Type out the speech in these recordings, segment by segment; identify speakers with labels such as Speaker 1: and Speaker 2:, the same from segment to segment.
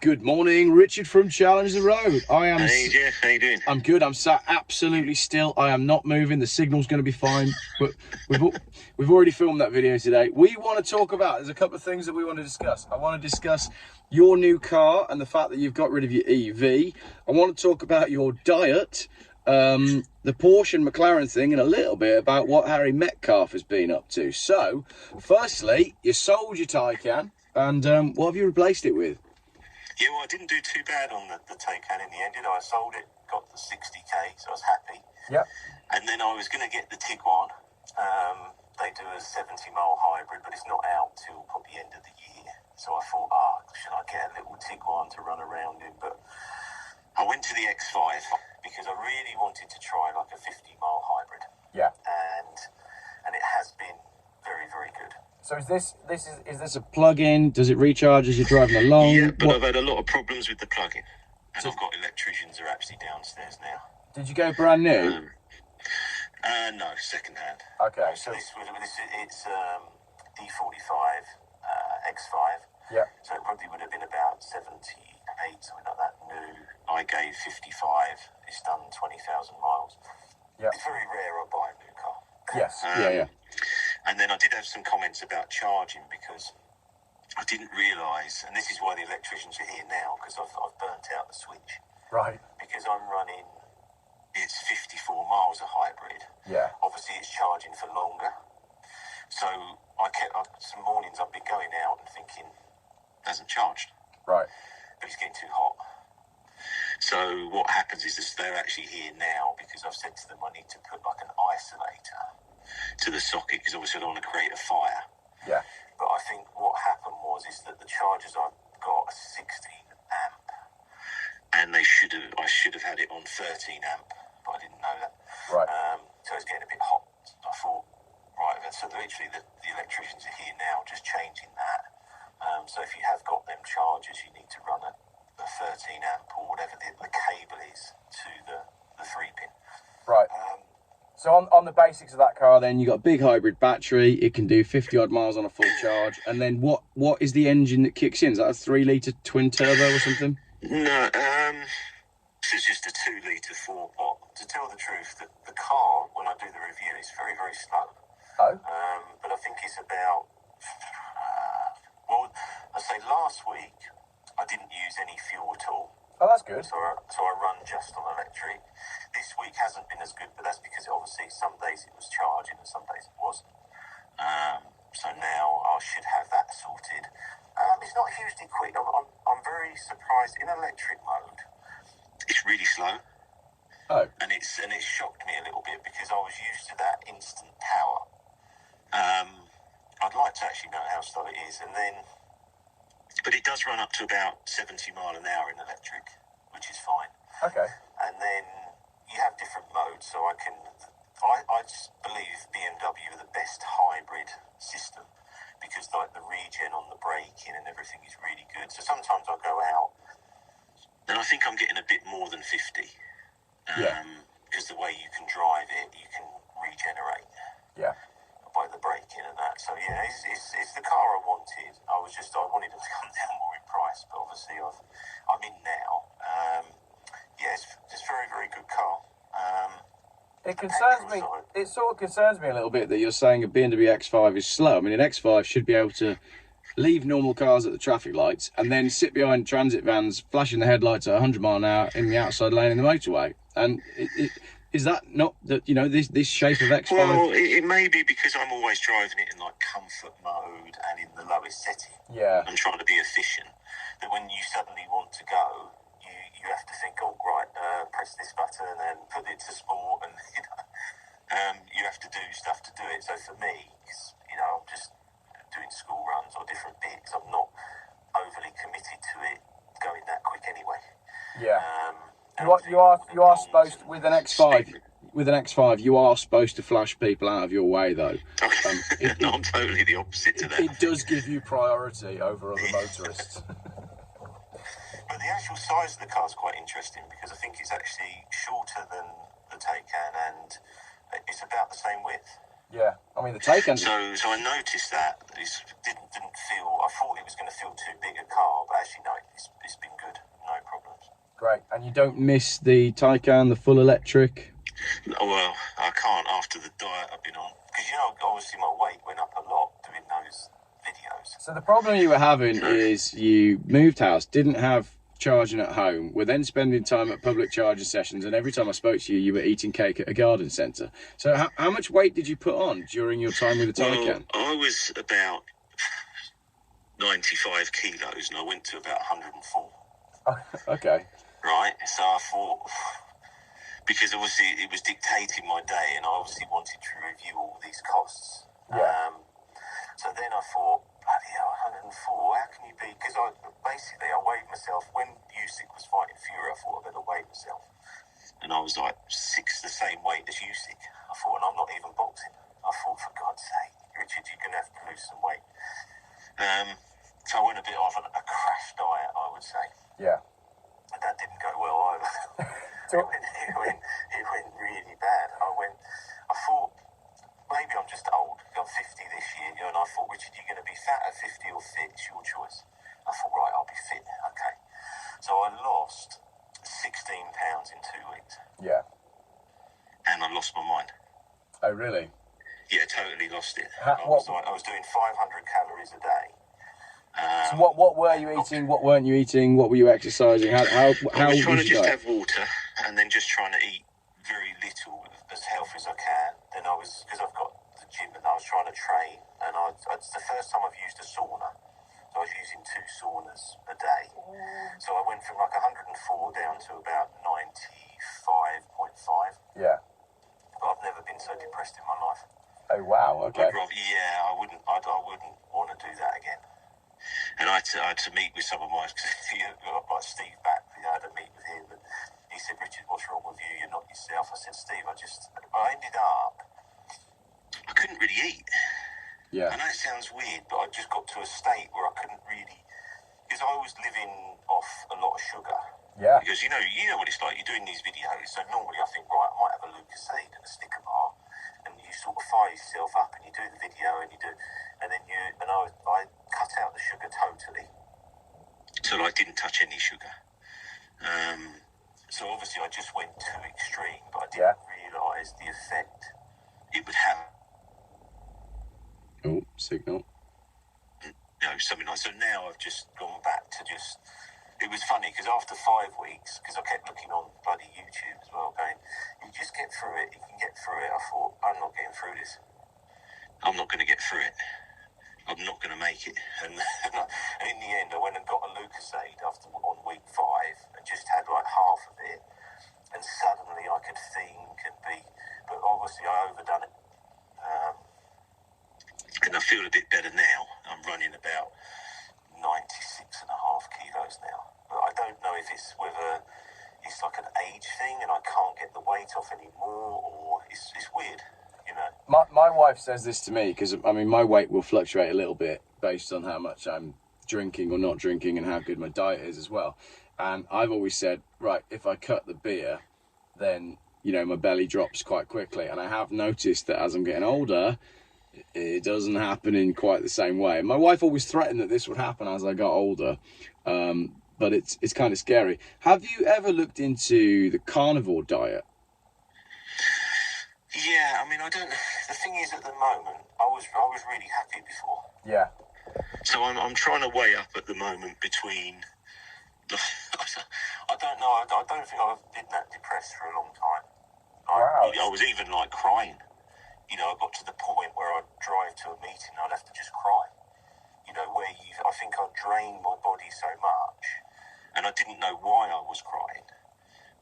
Speaker 1: Good morning, Richard from Challenge the Road.
Speaker 2: Hey Geoff, how you doing?
Speaker 1: I'm good. I'm sat absolutely still. I am not moving. The signal's going to be fine. But we've already filmed that video today. We want to talk about. There's a couple of things that we want to discuss. I want to discuss your new car and the fact that you've got rid of your EV. I want to talk about your diet, the Porsche and McLaren thing, and a little bit about what Harry Metcalf has been up to. So, firstly, you sold your Taycan, and what have you replaced it with?
Speaker 2: Yeah, well, I didn't do too bad on the Taycan in the end, did I? I sold it, got the 60k, so I was happy.
Speaker 1: Yeah.
Speaker 2: And then I was going to get the Tiguan. They do a 70-mile hybrid, but it's not out till probably end of the year. So I thought, should I get a little Tiguan to run around in? But I went to the X5 because I really wanted to try like a 50-mile hybrid.
Speaker 1: Yeah.
Speaker 2: And it has been very, very good.
Speaker 1: So is this a plug-in? Does it recharge as you're driving along?
Speaker 2: Yeah, but I've had a lot of problems with the plug-in, and I've got electricians are actually downstairs now.
Speaker 1: Did you go brand new?
Speaker 2: No, second-hand.
Speaker 1: Okay.
Speaker 2: So it's D45 X5.
Speaker 1: Yeah.
Speaker 2: So it probably would have been about 78, something like that. New. I gave 55. It's done 20,000 miles.
Speaker 1: Yeah.
Speaker 2: It's very rare I buy a new car.
Speaker 1: Yes. Yeah.
Speaker 2: And then I did have some comments about charging because I didn't realise, and this is why the electricians are here now, because I've burnt out the switch.
Speaker 1: Right.
Speaker 2: Because I'm running, it's 54 miles a hybrid.
Speaker 1: Yeah.
Speaker 2: Obviously, it's charging for longer. So some mornings I've been going out and thinking, hasn't charged.
Speaker 1: Right.
Speaker 2: But it's getting too hot. So what happens is they're actually here now because I've said to them I need to put like an isolator to the socket because obviously I don't want to create a fire.
Speaker 1: Yeah.
Speaker 2: But I think what happened is that the chargers I've got are 16 amp, and I should have had it on 13 amp, but I didn't know that.
Speaker 1: Right.
Speaker 2: So it's getting a bit hot. I thought, right, so literally the electricians are here now, just changing that. So if you have got them chargers, you need to run a 13 amp or whatever the cable is to the 3-pin.
Speaker 1: Right. So on the basics of that car, then you got a big hybrid battery. It can do 50 odd miles on a full charge. And then what is the engine that kicks in? Is that a 3-litre twin turbo or something?
Speaker 2: No, this is just a 2-litre 4-pot. To tell the truth, the car, when I do the review, is very, very slow.
Speaker 1: Oh.
Speaker 2: But I think it's about, I say last week, I didn't use any fuel at all.
Speaker 1: Oh, that's good.
Speaker 2: So I run just on electric. This week hasn't been as good, but that's because obviously some days it was charging and some days it wasn't. So now I should have that sorted. It's not hugely quick. I'm very surprised. In electric mode, it's really slow.
Speaker 1: Oh.
Speaker 2: And it shocked me a little bit because I was used to that instant power. I'd like to actually know how slow it is, but it does run up to about 70 mile an hour in electric, which is fine.
Speaker 1: Okay.
Speaker 2: And then you have different modes, so I just believe BMW are the best hybrid system because like the regen on the braking and everything is really good. So sometimes I go out and I think I'm getting a bit more than 50. Because the way you can drive it, you can regenerate.
Speaker 1: Yeah. By
Speaker 2: the braking and that. So yeah, it's the car I wanted. I wanted them to come down more in price, but obviously I'm in now. It's very, very good car.
Speaker 1: It concerns me. It sort of concerns me a little bit that you're saying a BMW X5 is slow. I mean, an X5 should be able to leave normal cars at the traffic lights and then sit behind transit vans, flashing the headlights at 100 mile an hour in the outside lane in the motorway. And is that not that this shape of X5?
Speaker 2: Well, it may be because I'm always driving it in like comfort mode and in the lowest setting.
Speaker 1: Yeah.
Speaker 2: I'm trying to be efficient. That when you suddenly want to go, you have to think, oh right, press this button and put it to sport, and you have to do stuff to do it. So for me, I'm just doing school runs or different bits. I'm not overly committed to it going that quick anyway.
Speaker 1: Yeah. You are supposed to, with an X5 you are supposed to flash people out of your way though.
Speaker 2: No, I'm totally the opposite to that.
Speaker 1: It does give you priority over other motorists.
Speaker 2: But the actual size of the car is quite interesting because I think it's actually shorter than the Taycan and it's about the same width.
Speaker 1: Yeah, I mean the Taycan.
Speaker 2: So I noticed that it didn't feel. I thought it was going to feel too big a car, but actually no, it's been good, no problems.
Speaker 1: Great, and you don't miss the Taycan, the full electric?
Speaker 2: Well, I can't after the diet I've been on, because obviously my weight went up a lot doing those videos.
Speaker 1: So the problem you were having is you moved house, didn't have charging at home, were then spending time at public charging sessions, and every time I spoke to you, you were eating cake at a garden centre. So how much weight did you put on during your time with the Taycan?
Speaker 2: Well, I was about 95 kilos, and I went to about 104.
Speaker 1: Oh, okay.
Speaker 2: Right, so I thought, because obviously it was dictating my day, and I obviously wanted to review all these costs.
Speaker 1: Yeah.
Speaker 2: So then I thought, bloody hell, 104, how can you be? Because I weighed myself, when Usyk was fighting Fury, I thought I better weigh myself. And I was like the same weight as Usyk. I thought, and I'm not even boxing. I thought, for God's sake, Richard, you're going to have to lose some weight. So I went a bit off a crash diet, I would say.
Speaker 1: Yeah.
Speaker 2: And that didn't go well either. it went really bad. I thought, maybe I'm just old. I'm 50 this year, and I thought, Richard, you're going to be fat at 50 or fit. It's your choice. I thought, right, I'll be fit. Okay. So I lost 16 pounds in 2 weeks.
Speaker 1: Yeah.
Speaker 2: And I lost my mind.
Speaker 1: Oh, really?
Speaker 2: Yeah, totally lost it.
Speaker 1: I
Speaker 2: was doing 500 calories a day.
Speaker 1: So what were you eating? What weren't you eating? What were you exercising? How
Speaker 2: I was trying to just
Speaker 1: diet?
Speaker 2: have water, and then just trying to eat very little, as healthy as I can. Then because I've got the gym, and I was trying to train, and it's the first time I've used a sauna. So I was using 2 saunas a day. So I went from like 104 down to about 95.5.
Speaker 1: Yeah.
Speaker 2: But I've never been so depressed in my life.
Speaker 1: Oh wow. Okay.
Speaker 2: I wouldn't want to do that again. And I had to meet with some of my, like Steve back, I had to meet with him, and he said, Richard, what's wrong with you? You're not yourself. I said, Steve, I ended up, I couldn't really eat.
Speaker 1: Yeah.
Speaker 2: I know it sounds weird, but I just got to a state where I couldn't really, because I was living off a lot of sugar.
Speaker 1: Yeah.
Speaker 2: Because you know what it's like, you're doing these videos, so normally I think, right, I might have a Lucozade and a Snicker bar, and you sort of fire yourself up, and you do the video, and I cut out the sugar totally. So I didn't touch any sugar. So obviously I just went too extreme, but I didn't realise the effect it would have.
Speaker 1: Oh, signal.
Speaker 2: Something like, so now I've just gone back to just, it was funny because after 5 weeks, because I kept looking on bloody YouTube as well, going, you just get through it, you can get through it. I thought, I'm not getting through this. I'm not going to get through it. I'm not going to make it. And in the end, I went and got a Lucozade on week 5 and just had like half of it. And suddenly I could think and be, but obviously I overdone it. And I feel a bit better now. I'm running about 96.5 kilos now. But I don't know if it's whether it's like an age thing and I can't get the weight off anymore, or it's weird, you know.
Speaker 1: My wife says this to me because, I mean, my weight will fluctuate a little bit based on how much I'm drinking or not drinking and how good my diet is as well. And I've always said, right, if I cut the beer, then, you know, my belly drops quite quickly. And I have noticed that as I'm getting older, it doesn't happen in quite the same way. My wife always threatened that this would happen as I got older, but it's kind of scary. Have you ever looked into the carnivore diet?
Speaker 2: Yeah, I mean, the thing is, at the moment, I was really happy before.
Speaker 1: Yeah.
Speaker 2: So I'm trying to weigh up at the moment between, I don't know, I don't think I've been that depressed for a long time.
Speaker 1: Wow.
Speaker 2: I was even like crying. You know, I got to the point where I'd drive to a meeting and I'd have to just cry. You know, I think I drained my body so much, and I didn't know why I was crying,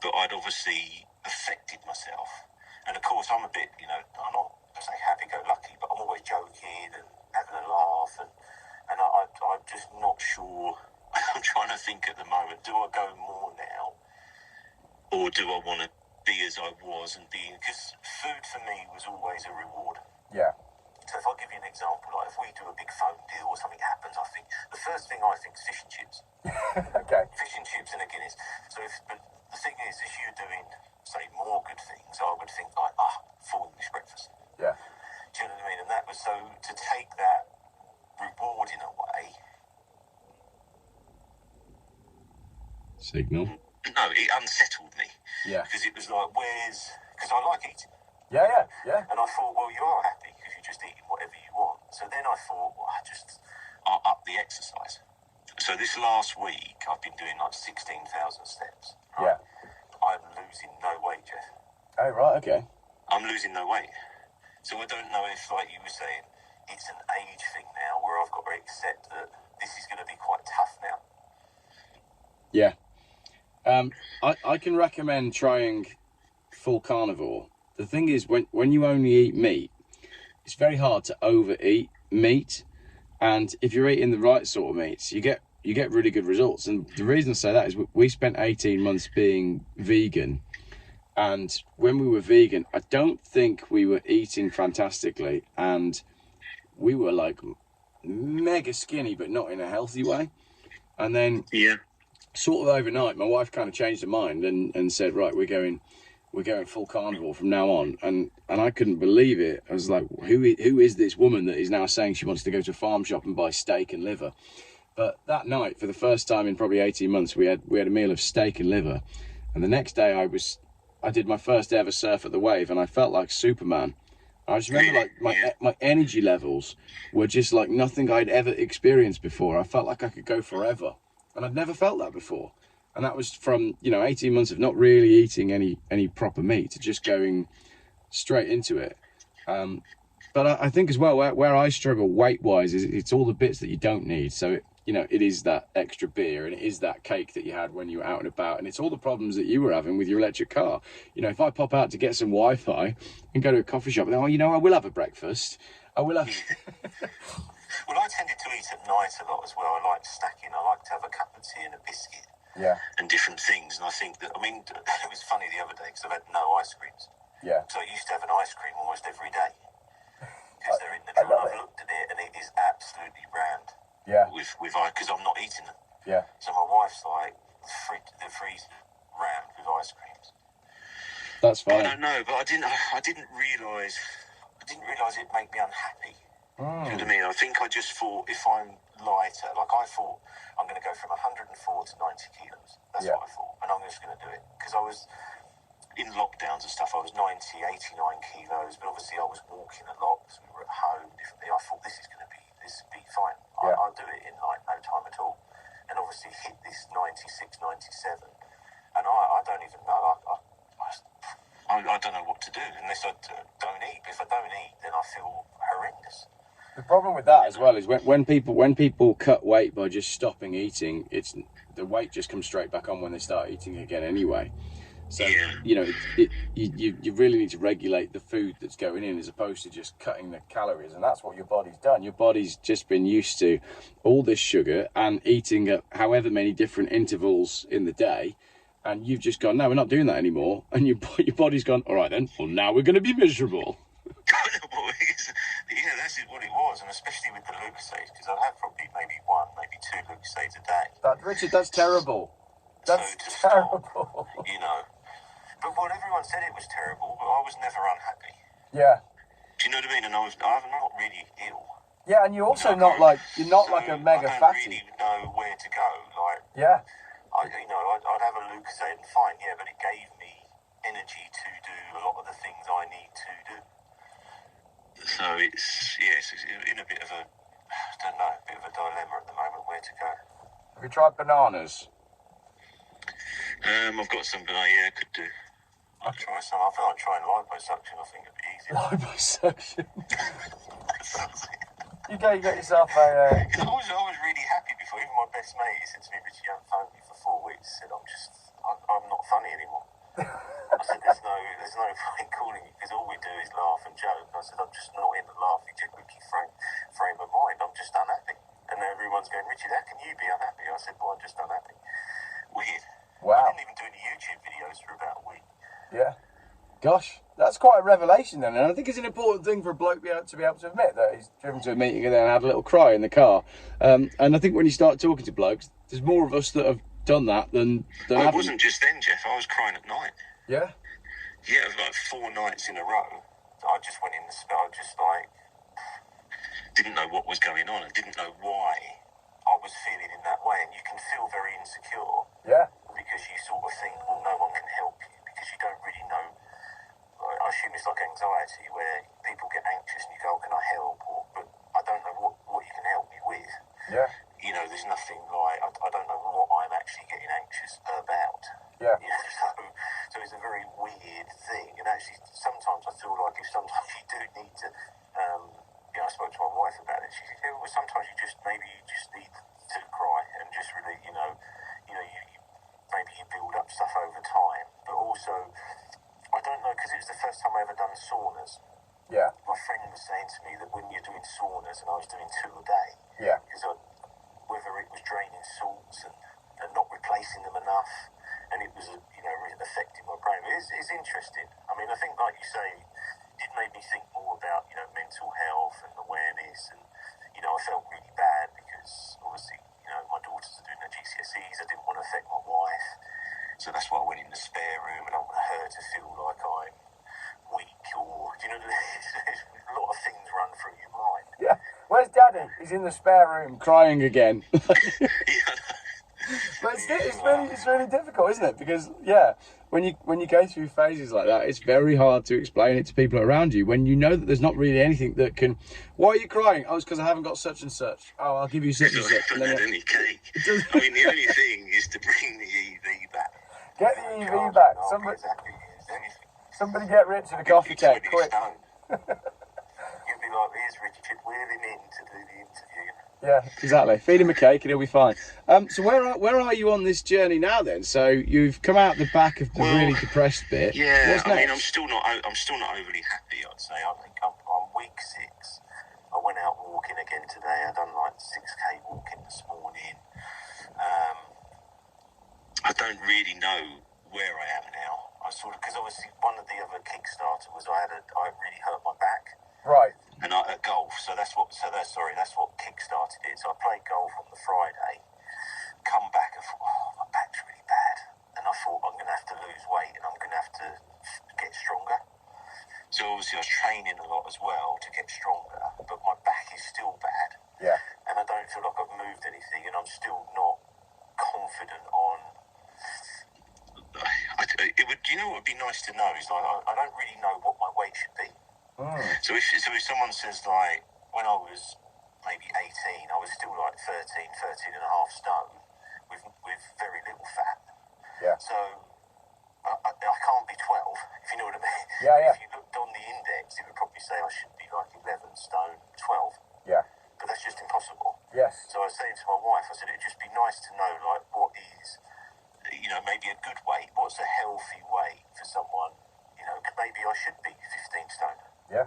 Speaker 2: but I'd obviously affected myself. And of course, I'm a bit, you know, I'm not, say, happy-go-lucky, but I'm always joking and having a laugh, and I'm just not sure. I'm trying to think at the moment, do I go more now, or do I want to be as I was and be, because food for me was always a reward.
Speaker 1: Yeah.
Speaker 2: So if I give you an example, like if we do a big phone deal or something happens, I think the first thing I think is fish and chips.
Speaker 1: Okay.
Speaker 2: Fish and chips and a Guinness. But the thing is, if you're doing, say, more good things, I would think like, full English breakfast.
Speaker 1: Yeah.
Speaker 2: Do Do you know what I mean? And that was so to take that reward in a way.
Speaker 1: Signal.
Speaker 2: No, it unsettled me.
Speaker 1: Yeah.
Speaker 2: Because it was like, because I like eating.
Speaker 1: Yeah.
Speaker 2: And I thought, well, you are happy because you're just eating whatever you want. So then I thought, well, I'll up the exercise. So this last week, I've been doing like 16,000 steps. Right? Yeah. I'm losing no weight, Geoff.
Speaker 1: Oh, right, okay.
Speaker 2: I'm losing no weight. So I don't know if, like you were saying, it's an age thing now where I've got to accept that this is going to be quite tough now.
Speaker 1: Yeah. I can recommend trying full carnivore. The thing is, when you only eat meat, it's very hard to overeat meat. And if you're eating the right sort of meats, you get really good results. And the reason I say that is we spent 18 months being vegan. And when we were vegan, I don't think we were eating fantastically. And we were like mega skinny, but not in a healthy way. And then sort of overnight, my wife kind of changed her mind and said, right, we're going full carnivore from now on. And I couldn't believe it. I was like, who is this woman that is now saying she wants to go to a farm shop and buy steak and liver? But that night, for the first time in probably 18 months, we had a meal of steak and liver. And the next day I did my first ever surf at the wave, and I felt like Superman. I just remember like my energy levels were just like nothing I'd ever experienced before. I felt like I could go forever. And I'd never felt that before. And that was from, 18 months of not really eating any proper meat to just going straight into it. But I think as well, where I struggle weight-wise is it's all the bits that you don't need. So, it is that extra beer and it is that cake that you had when you were out and about. And it's all the problems that you were having with your electric car. If I pop out to get some Wi-Fi and go to a coffee shop, and I will have a breakfast. I will have...
Speaker 2: Well, I tended to eat at night a lot as well. I like snacking. I like to have a cup of tea and a biscuit. Yeah. And different things. And I think that, it was funny the other day because I've had no ice creams. Yeah. So I used to have an ice cream almost every day. Because they're in the drawer. I've looked at it and it is absolutely rammed. Yeah. With because I'm not eating them. Yeah. So my wife's like, the freezer rammed with ice creams.
Speaker 1: That's fine.
Speaker 2: I don't know, but I didn't realise it'd make me unhappy. Do you know what I mean? I think I just thought if I'm lighter, like I thought I'm going to go from 104 to 90 kilos. That's what I thought. And I'm just going to do it. Because I was in lockdowns and stuff, I was 90, 89 kilos. But obviously I was walking a lot because we were at home differently. I thought this will be fine. Yeah. I'll do it in like no time at all. And obviously hit this 96, 97. And I don't even know. I don't know what to do unless I don't eat. If I don't eat, then I feel horrendous.
Speaker 1: The problem with that as well is when people cut weight by just stopping eating, the weight just comes straight back on when they start eating again anyway. So you really need to regulate the food that's going in as opposed to just cutting the calories, and that's what your body's done. Your body's just been used to all this sugar and eating at however many different intervals in the day, and you've just gone, no, we're not doing that anymore, and your body's gone, all right then, well now we're going to be miserable.
Speaker 2: Yeah, that's what it was, and especially with the Lucasades, because I'd have probably maybe two Lucasades a day.
Speaker 1: Richard, that's terrible. That's terrible.
Speaker 2: Stop, But everyone said it was terrible, but I was never unhappy.
Speaker 1: Yeah.
Speaker 2: Do you know what I mean? And I'm not really ill.
Speaker 1: Yeah, and you're also not like a mega fatty.
Speaker 2: I don't really know where to go.
Speaker 1: Yeah.
Speaker 2: I'd have a Lucasade and fine, but it gave me energy to do a lot of the things I need to do. So it's in a bit of a dilemma at the moment where to go.
Speaker 1: Have you tried bananas?
Speaker 2: I've got some, but I could do. I'll try some. I feel like trying liposuction. I think it'd be easier.
Speaker 1: Liposuction. You get yourself a.
Speaker 2: Because I was really happy before. Even my best mate, he said to me, "Richie, you haven't phoned me for 4 weeks." He said, I'm not funny anymore. I said, there's no point calling you because all we do is laugh and joke. I said, I'm just not in the laughing, jiggy frame of mind. I'm just unhappy. And everyone's going, Richard, how can you be unhappy? I said, well, I'm just unhappy. Weird.
Speaker 1: Wow.
Speaker 2: I didn't even do any YouTube videos for about a week.
Speaker 1: Yeah. Gosh, that's quite a revelation then. And I think it's an important thing for a bloke to be able to admit that he's driven to a meeting and then had a little cry in the car. And I think when you start talking to blokes, there's more of us that have done that than
Speaker 2: it wasn't just then, Geoff. I was crying at night.
Speaker 1: Yeah?
Speaker 2: Yeah, it was like 4 nights in a row. I just went in the spell. I just like didn't know what was going on. I didn't know why I was feeling in that way, and you can feel very insecure.
Speaker 1: Yeah.
Speaker 2: Because you sort of think, well, no one can help you because you don't really know. I assume it's like anxiety where people get anxious and you go, can I help? But I don't know what you can help me with.
Speaker 1: Yeah.
Speaker 2: You know, there's nothing like, I don't know what I'm actually getting anxious about.
Speaker 1: Yeah.
Speaker 2: You know, so it's a very weird thing. And actually, sometimes I feel like sometimes you do need to, you know, I spoke to my wife about it. She said, yeah, well, sometimes you just need to cry and just really, you maybe you build up stuff over time. But also, I don't know, because it was the first time I ever done saunas.
Speaker 1: Yeah.
Speaker 2: My friend was saying to me that when you're doing saunas, and I was doing 2 a day,
Speaker 1: Yeah.
Speaker 2: because whether it was draining salts and not replacing them enough, and it was, affecting my brain. It's interesting. I mean, I think, like you say, it made me think more about, mental health and awareness, and, I felt really bad because, obviously, my daughters are doing their GCSEs. I didn't want to affect my wife. So that's why I went in the spare room, and I don't want her to feel like I'm weak or, a lot of things run through your mind.
Speaker 1: Yeah. Where's Daddy? He's in the spare room crying again. But it's really difficult, isn't it? Because when you go through phases like that, it's very hard to explain it to people around you when you know that there's not really anything that can. Why are you crying? Oh, it's because I haven't got such and such. Oh, I'll give you such and such.
Speaker 2: I haven't had any cake. I mean, the only thing is to bring the EV back.
Speaker 1: Get the EV back. Somebody get Rich a coffee cake, quick.
Speaker 2: You'd be like, here's Richard, wheel him in to do the interview.
Speaker 1: Yeah, exactly. Feed him a cake and he'll be fine. So where are you on this journey now then? So you've come out the back of the really depressed bit.
Speaker 2: Yeah,
Speaker 1: What's next?
Speaker 2: I mean, I'm still not overly happy. I'd say. I think I'm week 6. I went out walking again today. I done like 6K walking this morning. I don't really know where I am now. Because obviously one of the other Kickstarter was I really hurt my back.
Speaker 1: Right.
Speaker 2: And at golf, that's what kick-started it. So I played golf on the Friday, come back and thought, my back's really bad. And I thought, I'm going to have to lose weight and I'm going to have to get stronger. So obviously I was training a lot as well to get stronger, but my back is still bad.
Speaker 1: Yeah.
Speaker 2: And I don't feel like I've moved anything, and I'm still not confident on... what would be nice to know is, like, I don't really know what my weight should be. So if someone says, like, when I was maybe 18, I was still like 13 and a half stone with very little fat.
Speaker 1: Yeah.
Speaker 2: So I can't be 12, if you know what I mean.
Speaker 1: Yeah.
Speaker 2: If you looked on the index, it would probably say I should be like 11 stone 12.
Speaker 1: Yeah.
Speaker 2: But that's just impossible.
Speaker 1: Yes.
Speaker 2: So I was saying to my wife, I said, it'd just be nice to know, like, what is, maybe a good weight. What's a healthy weight for someone? Maybe I should be 15 stone.
Speaker 1: Yeah.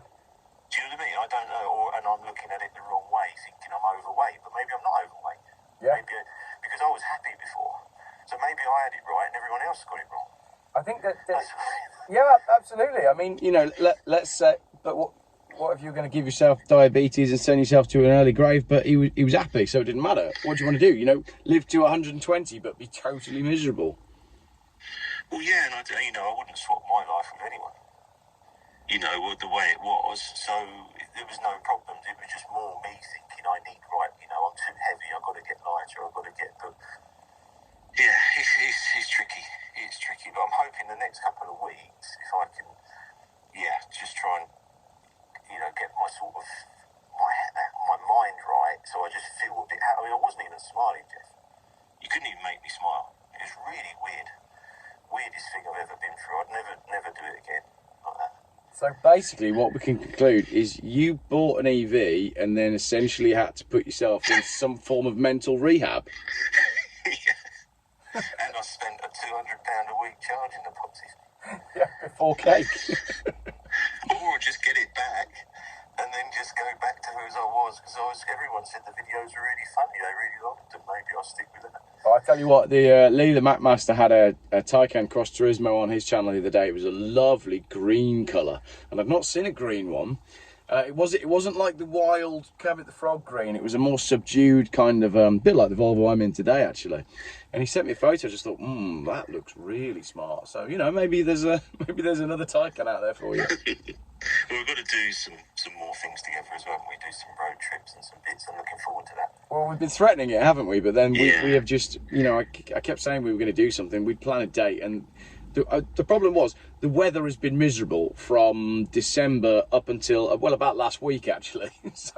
Speaker 2: Do you know what I mean? I don't know, and I'm looking at it the wrong way, thinking I'm overweight, but maybe I'm not overweight.
Speaker 1: Yeah.
Speaker 2: Maybe because I was happy before, so maybe I had it right and everyone else got it wrong.
Speaker 1: I think that yeah, absolutely. I mean, let's say, but what if you're going to give yourself diabetes and send yourself to an early grave? But he was happy, so it didn't matter. What do you want to do? Live to 120, but be totally miserable.
Speaker 2: Well, yeah, and I wouldn't swap my life with anyone. The way it was. So there was no problems. It was just more me thinking I'm too heavy. I've got to get lighter. I've got to get the. Yeah, it's tricky. It's tricky, but I'm hoping the next couple of weeks, if I can, just try and get my sort of my mind right, so I just feel a bit. I mean, I wasn't even smiling, Geoff. You couldn't even make me smile. It was really weird. Weirdest thing I've ever been through. I'd never do it again like that. So
Speaker 1: basically what we can conclude is you bought an EV and then essentially had to put yourself in some form of mental rehab.
Speaker 2: Yeah. And I spent a £200 a week charging the boxes.
Speaker 1: Yeah, before cake.
Speaker 2: Or just get it back and then just go back to who I was, because everyone said the videos were really funny. They really liked them. Maybe I'll stick with it.
Speaker 1: Oh, I tell you what, the Lee the Mac Master had a Taycan Cross Turismo on his channel the other day. It was a lovely green colour, and I've not seen a green one. It wasn't like the wild Kermit the Frog green. It was a more subdued kind of bit like the Volvo I'm in today, actually. And he sent me a photo. I just thought, that looks really smart. So you know, maybe there's another Taycan out there for you.
Speaker 2: Well, we've got to do some more things together as well. We do some road trips and some bits. I'm looking forward to that.
Speaker 1: Well, we've been threatening it, haven't we? But then
Speaker 2: Yeah.
Speaker 1: we have just, you know, I kept saying we were going to do something. We'd plan a date, and the problem was the weather has been miserable from December up until, well, about last week, actually. So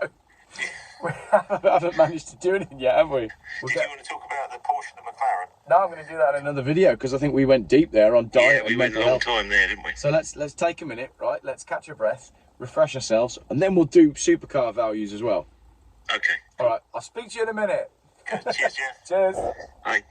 Speaker 1: we haven't managed to do anything yet, have we?
Speaker 2: Did you want to talk about the Porsche and the McLaren?
Speaker 1: No, I'm going to do that in another video because I think we went deep there on diet.
Speaker 2: Yeah, we
Speaker 1: and
Speaker 2: went a
Speaker 1: mental
Speaker 2: long
Speaker 1: health.
Speaker 2: time there, didn't we?
Speaker 1: So let's take a minute, right? Let's catch our breath, refresh ourselves, and then we'll do supercar values as well.
Speaker 2: Okay.
Speaker 1: All right, I'll speak to you in a minute.
Speaker 2: Good. Cheers, Geoff.
Speaker 1: Cheers.
Speaker 2: Bye.